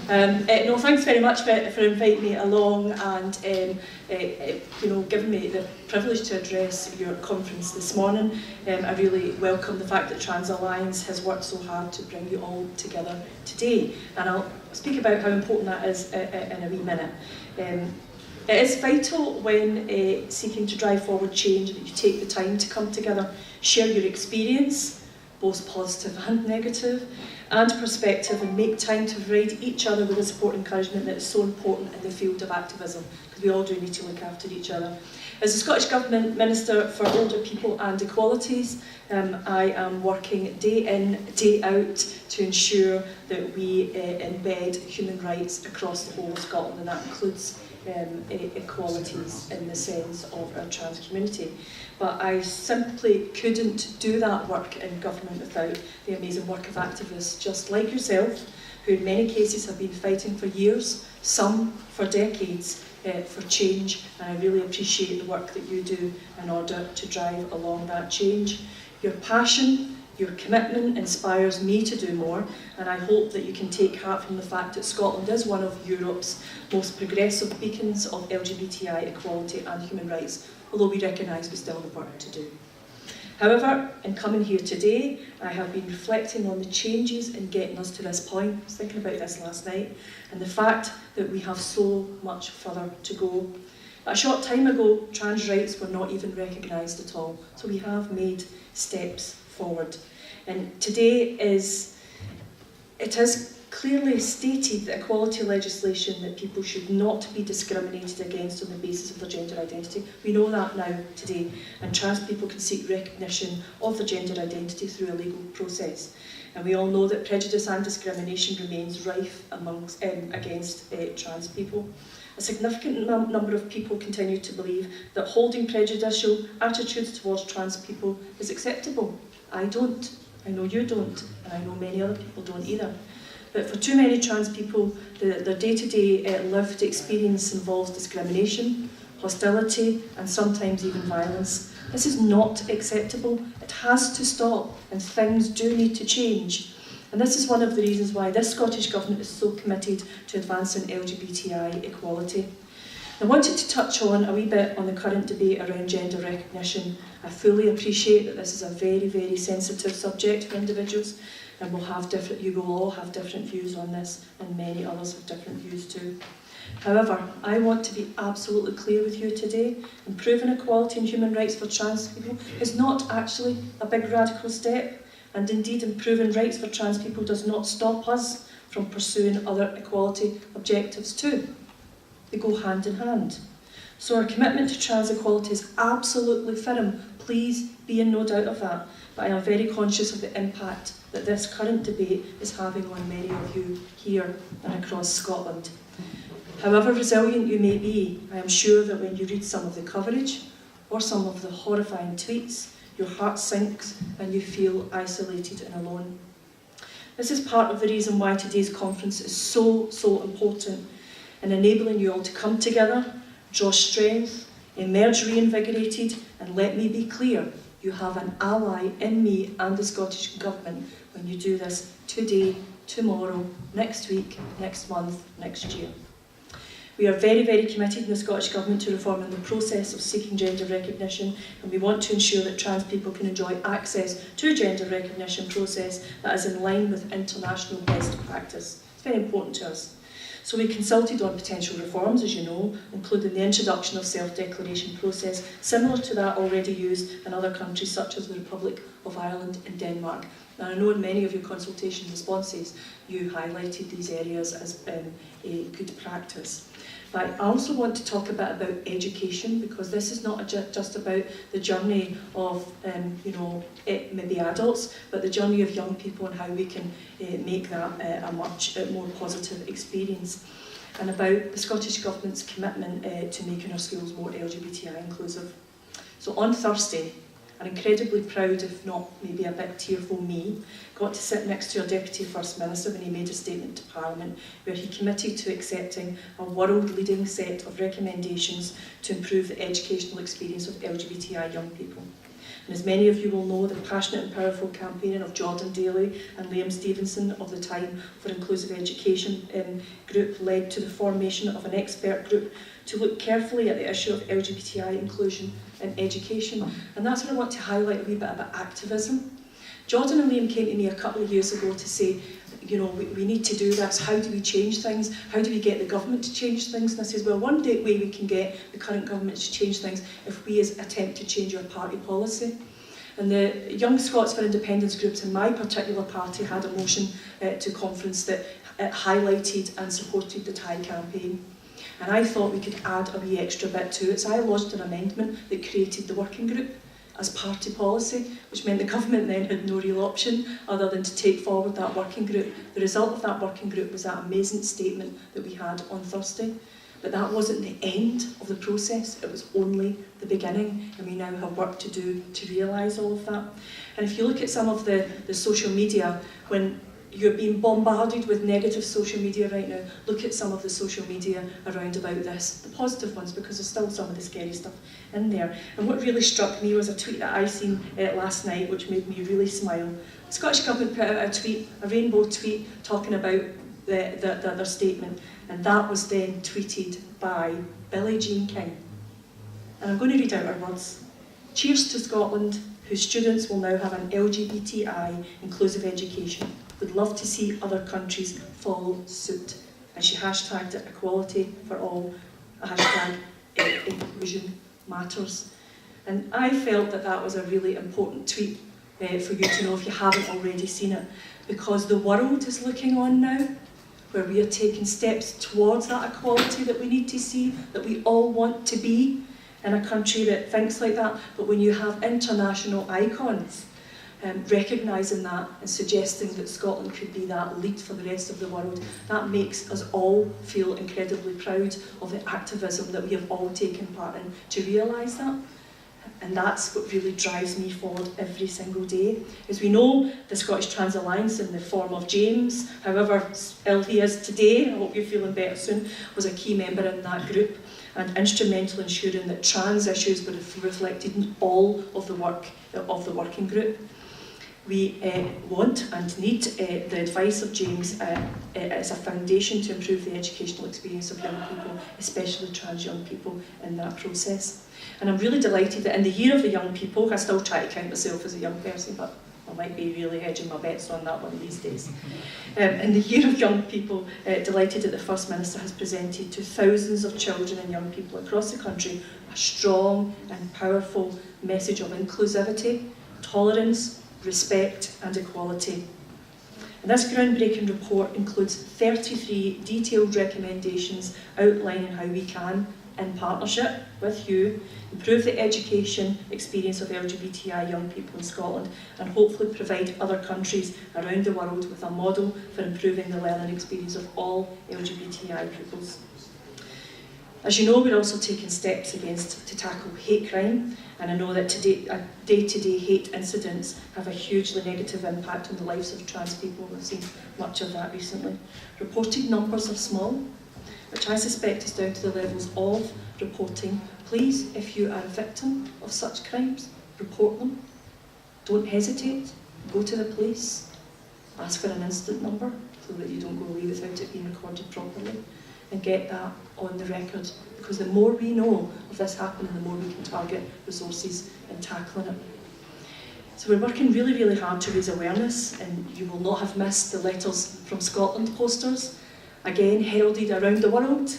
No, thanks very much for inviting me along and giving me the privilege to address your conference this morning. I really welcome the fact that Trans Alliance has worked so hard to bring you all together today, and I'll speak about how important that is in a wee minute. It is vital when seeking to drive forward change that you take the time to come together, share your experience, both positive and negative, and perspective, and make time to provide each other with the support and encouragement that is so important in the field of activism, because we all do need to look after each other. As the Scottish Government Minister for Older People and Equalities, I am working day in, day out to ensure that we embed human rights across the whole of Scotland, and that includes equalities in the sense of our trans community. But I simply couldn't do that work in government without the amazing work of activists just like yourself, who in many cases have been fighting for years, some for decades, for change, and I really appreciate the work that you do in order to drive along that change. Your passion, your commitment inspires me to do more, and I hope that you can take heart from the fact that Scotland is one of Europe's most progressive beacons of LGBTI equality and human rights, although we recognise we still have work to do. However, in coming here today, I have been reflecting on the changes in getting us to this point. I was thinking about this last night, and the fact that we have so much further to go. A short time ago, trans rights were not even recognised at all, so we have made steps forward. And today it is clearly stated that equality legislation that people should not be discriminated against on the basis of their gender identity. We know that now today, and trans people can seek recognition of their gender identity through a legal process. And we all know that prejudice and discrimination remains rife against trans people. A significant number of people continue to believe that holding prejudicial attitudes towards trans people is acceptable. I don't. I know you don't, and I know many other people don't either. But for too many trans people, their day-to-day lived experience involves discrimination, hostility, and sometimes even violence. This is not acceptable. It has to stop, and things do need to change. And this is one of the reasons why this Scottish Government is so committed to advancing LGBTI equality. I wanted to touch on a wee bit on the current debate around gender recognition. I fully appreciate that this is a very, very sensitive subject for individuals, and you will all have different views on this, and many others have different views too. However, I want to be absolutely clear with you today. Improving equality and human rights for trans people is not actually a big radical step, and indeed improving rights for trans people does not stop us from pursuing other equality objectives too. They go hand in hand. So our commitment to trans equality is absolutely firm. Please be in no doubt of that. But I am very conscious of the impact that this current debate is having on many of you here and across Scotland. However resilient you may be, I am sure that when you read some of the coverage or some of the horrifying tweets, your heart sinks and you feel isolated and alone. This is part of the reason why today's conference is so important in enabling you all to come together, draw strength, emerge reinvigorated, and let me be clear, you have an ally in me and the Scottish Government when you do this today, tomorrow, next week, next month, next year. We are very, very committed in the Scottish Government to reforming the process of seeking gender recognition, and we want to ensure that trans people can enjoy access to a gender recognition process that is in line with international best practice. It's very important to us. So we consulted on potential reforms, as you know, including the introduction of self-declaration process, similar to that already used in other countries such as the Republic of Ireland and Denmark. And I know in many of your consultation responses you highlighted these areas as a good practice. But I also want to talk a bit about education, because this is not just about the journey of maybe adults, but the journey of young people and how we can make that a much more positive experience, and about the Scottish Government's commitment to making our schools more LGBTI inclusive. So on Thursday, an incredibly proud, if not maybe a bit tearful me, got to sit next to our Deputy First Minister when he made a statement to Parliament where he committed to accepting a world-leading set of recommendations to improve the educational experience of LGBTI young people. And as many of you will know, the passionate and powerful campaigning of Jordan Daly and Liam Stevenson of the Time for Inclusive Education group led to the formation of an expert group to look carefully at the issue of LGBTI inclusion in education. And that's what I want to highlight a wee bit about activism. Jordan and Liam came to me a couple of years ago to say, you know, we need to do this. How do we change things? How do we get the government to change things? And I says, well, one way we can get the current government to change things if we attempt to change our party policy. And the Young Scots for Independence groups in my particular party had a motion to conference that highlighted and supported the Thai campaign. And I thought we could add a wee extra bit to it. So I lodged an amendment that created the working group as party policy, which meant the government then had no real option other than to take forward that working group. The result of that working group was that amazing statement that we had on Thursday. But that wasn't the end of the process, it was only the beginning, and we now have work to do to realise all of that. And if you look at some of the social media, when you're being bombarded with negative social media right now, look at some of the social media around about this, the positive ones, because there's still some of the scary stuff in there. And what really struck me was a tweet that I seen last night, which made me really smile. The Scottish Government put out a tweet, a rainbow tweet, talking about their statement, and that was then tweeted by Billie Jean King. And I'm going to read out her words. Cheers to Scotland, whose students will now have an LGBTI inclusive education. Would love to see other countries follow suit. And she hashtagged it equality for all, a hashtag inclusion matters. And I felt that that was a really important tweet for you to know if you haven't already seen it, because the world is looking on now, where we are taking steps towards that equality that we need to see, that we all want to be in a country that thinks like that. But when you have international icons recognising that and suggesting that Scotland could be that lead for the rest of the world, that makes us all feel incredibly proud of the activism that we have all taken part in to realise that. And that's what really drives me forward every single day. As we know, the Scottish Trans Alliance, in the form of James, however ill he is today, I hope you're feeling better soon, was a key member in that group and instrumental in ensuring that trans issues were reflected in all of the work of the working group. We want and need the advice of James as a foundation to improve the educational experience of young people, especially trans young people, in that process. And I'm really delighted that in the year of the young people, I still try to count myself as a young person, but I might be really hedging my bets on that one these days. In the year of young people, delighted that the First Minister has presented to thousands of children and young people across the country a strong and powerful message of inclusivity, tolerance, respect and equality. And this groundbreaking report includes 33 detailed recommendations outlining how we can, in partnership with you, improve the education experience of LGBTI young people in Scotland and hopefully provide other countries around the world with a model for improving the learning experience of all LGBTI pupils. As you know, we're also taking steps to tackle hate crime, and I know that day-to-day hate incidents have a hugely negative impact on the lives of trans people. We've seen much of that recently. Reported numbers are small, which I suspect is down to the levels of reporting. Please, if you are a victim of such crimes, report them. Don't hesitate. Go to the police. Ask for an incident number so that you don't go away without it being recorded properly, and get that on the record, because the more we know of this happening, the more we can target resources in tackling it. So we're working really, really hard to raise awareness, and you will not have missed the Letters from Scotland posters, again heralded around the world,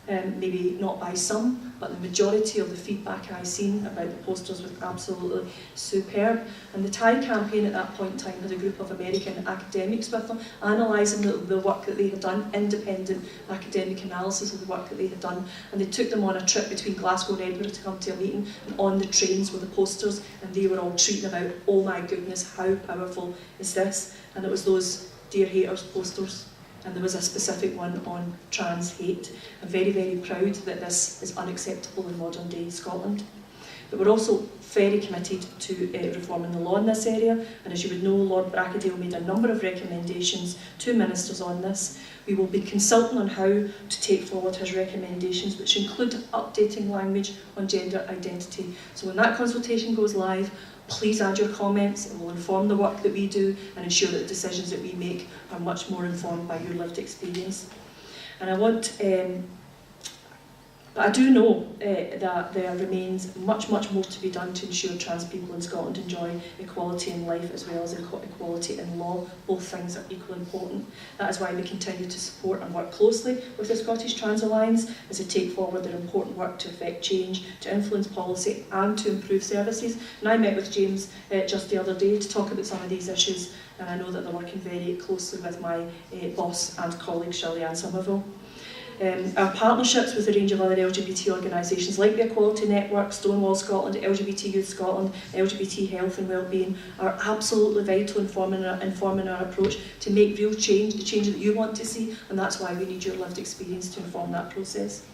maybe not by some, but the majority of the feedback I've seen about the posters was absolutely superb. And the Thai campaign at that point in time had a group of American academics with them, analysing the work that they had done, independent academic analysis of the work that they had done, and they took them on a trip between Glasgow and Edinburgh to come to a meeting, and on the trains were the posters, and they were all tweeting about, oh my goodness, how powerful is this? And it was those Dear Haters posters. And there was a specific one on trans hate. I'm very, very proud that this is unacceptable in modern day Scotland. But we're also very committed to reforming the law in this area, and as you would know, Lord Bracadale made a number of recommendations to ministers on this. We will be consulting on how to take forward his recommendations, which include updating language on gender identity. So when that consultation goes live, please add your comments. It will inform the work that we do and ensure that the decisions that we make are much more informed by your lived experience. And but I do know that there remains much more to be done to ensure trans people in Scotland enjoy equality in life as well as equality in law. Both things are equally important. That is why we continue to support and work closely with the Scottish Trans Alliance as they take forward their important work to effect change, to influence policy and to improve services. And I met with James just the other day to talk about some of these issues, and I know that they're working very closely with my boss and colleague Shirley-Ann Somerville. Our partnerships with a range of other LGBT organisations like the Equality Network, Stonewall Scotland, LGBT Youth Scotland, LGBT Health and Wellbeing are absolutely vital in informing our approach to make real change, the change that you want to see, and that's why we need your lived experience to inform that process.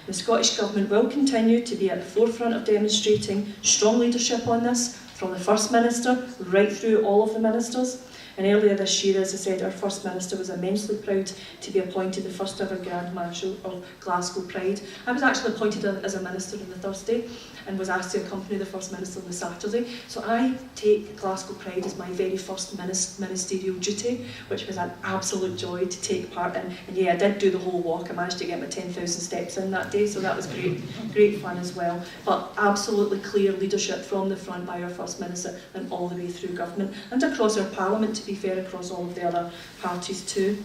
The Scottish Government will continue to be at the forefront of demonstrating strong leadership on this, from the First Minister right through all of the ministers. And earlier this year, as I said, our First Minister was immensely proud to be appointed the first ever Grand Marshal of Glasgow Pride. I was actually appointed as a Minister on the Thursday and was asked to accompany the First Minister on the Saturday. So I take Glasgow Pride as my very first ministerial duty, which was an absolute joy to take part in. And yeah, I did do the whole walk. I managed to get my 10,000 steps in that day, so that was great fun as well. But absolutely clear leadership from the front by our First Minister and all the way through government and across our Parliament, to be fair, across all of the other parties too.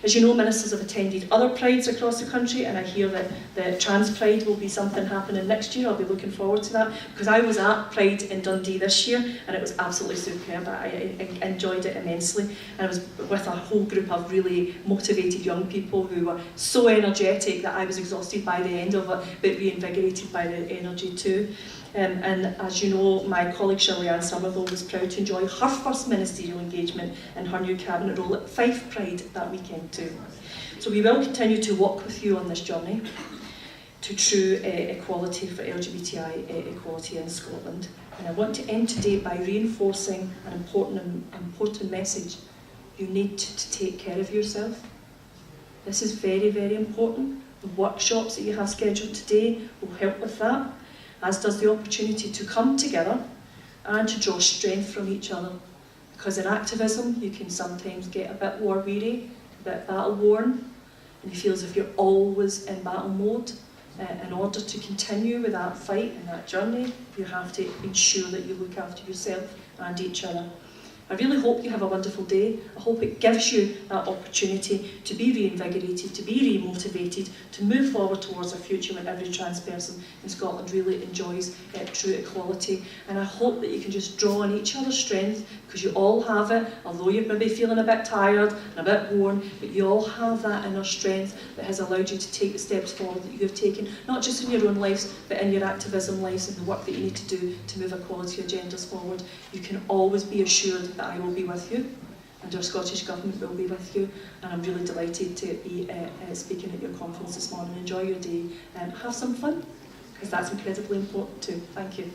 As you know, ministers have attended other prides across the country, and I hear that the Trans Pride will be something happening next year. I'll be looking forward to that, because I was at Pride in Dundee this year and it was absolutely superb. I enjoyed it immensely, and I was with a whole group of really motivated young people who were so energetic that I was exhausted by the end of it, but reinvigorated by the energy too. And as you know, my colleague Shirley-Ann Somerville was proud to enjoy her first ministerial engagement in her new cabinet role at Fife Pride that weekend too. So we will continue to walk with you on this journey to true equality for LGBTI equality in Scotland. And I want to end today by reinforcing an important message. You need to take care of yourself. This is very important. The workshops that you have scheduled today will help with that, as does the opportunity to come together and to draw strength from each other. Because in activism, you can sometimes get a bit war weary, a bit battle worn, and you feel as if you're always in battle mode. In order to continue with that fight and that journey, you have to ensure that you look after yourself and each other. I really hope you have a wonderful day. I hope it gives you that opportunity to be reinvigorated, to be re-motivated, to move forward towards a future when every trans person in Scotland really enjoys true equality. And I hope that you can just draw on each other's strength, because you all have it, although you're maybe feeling a bit tired and a bit worn, but you all have that inner strength that has allowed you to take the steps forward that you have taken, not just in your own lives, but in your activism lives and the work that you need to do to move equality agendas forward. You can always be assured that I will be with you, and our Scottish Government will be with you, and I'm really delighted to be speaking at your conference this morning. Enjoy your day and have some fun, because that's incredibly important too. Thank you.